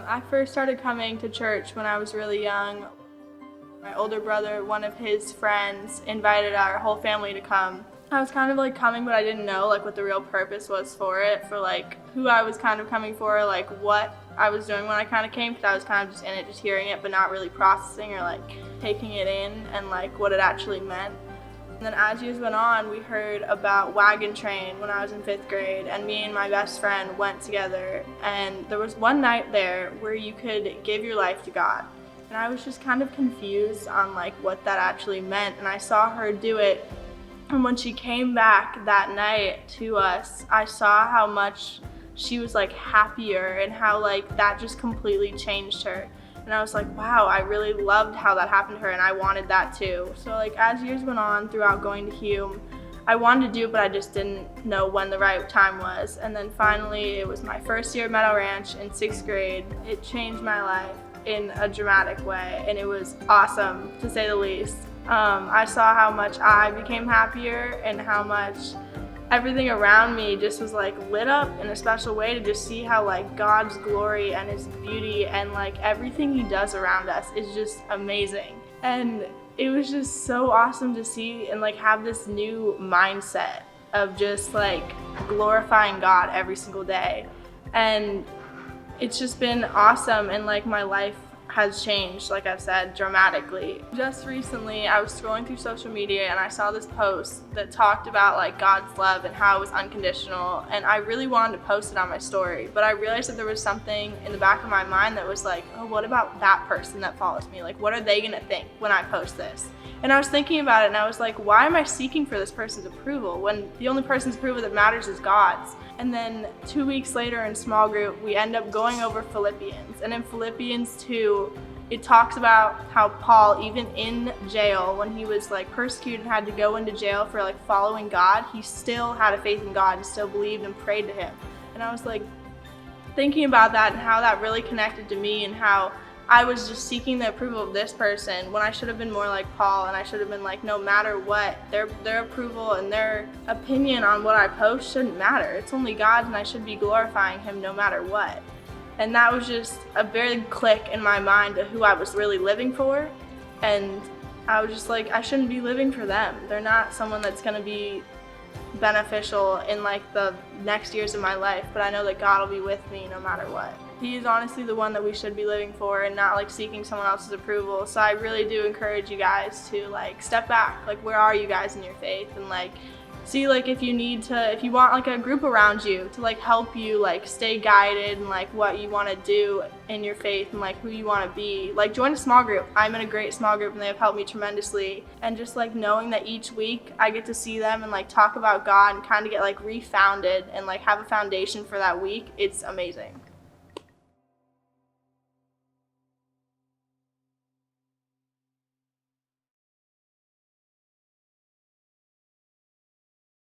I first started coming to church when I was really young. My older brother, one of his friends, invited our whole family to come. I was kind of like coming, but I didn't know like what the real purpose was for it, for like who I was kind of coming for, like what I was doing when I kind of came, because I was kind of just in it, just hearing it, but not really processing or like taking it in and like what it actually meant. And then as years went on, we heard about Wagon Train when I was in 5th grade, and me and my best friend went together, and there was one night there where you could give your life to God. And I was just kind of confused on like what that actually meant, and I saw her do it. And when she came back that night to us, I saw how much she was like happier and how like that just completely changed her. And I was like, wow, I really loved how that happened to her, and I wanted that too. So like as years went on throughout going to Hume, I wanted to do it, but I just didn't know when the right time was. And then finally, it was my first year at Meadow Ranch in 6th grade. It changed my life in a dramatic way, and it was awesome, to say the least. I saw how much I became happier and how much everything around me just was like lit up in a special way, to just see how like God's glory and his beauty and like everything he does around us is just amazing. And it was just so awesome to see and like have this new mindset of just like glorifying God every single day. And it's just been awesome, and like my life has changed, like I've said, dramatically. Just recently, I was scrolling through social media and I saw this post that talked about like God's love and how it was unconditional, and I really wanted to post it on my story, but I realized that there was something in the back of my mind that was like, oh, what about that person that follows me? Like, what are they gonna think when I post this? And I was thinking about it, and I was like, why am I seeking for this person's approval when the only person's approval that matters is God's? And then 2 weeks later in small group, we end up going over Philippians. And in Philippians 2, it talks about how Paul, even in jail, when he was like persecuted and had to go into jail for like following God, he still had a faith in God and still believed and prayed to him. And I was like thinking about that and how that really connected to me, and how I was just seeking the approval of this person when I should have been more like Paul, and I should have been like, no matter what, their approval and their opinion on what I post shouldn't matter. It's only God's, and I should be glorifying him no matter what. And that was just a very click in my mind of who I was really living for. And I was just like, I shouldn't be living for them. They're not someone that's gonna be beneficial in like the next years of my life, but I know that God will be with me no matter what. He is honestly the one that we should be living for, and not like seeking someone else's approval. So I really do encourage you guys to like step back. Like, where are you guys in your faith? And like see like if you want like a group around you to like help you like stay guided and like what you want to do in your faith and like who you want to be. Like, join a small group. I'm in a great small group, and they have helped me tremendously. And just like knowing that each week I get to see them and like talk about God and kind of get like refounded and like have a foundation for that week, it's amazing.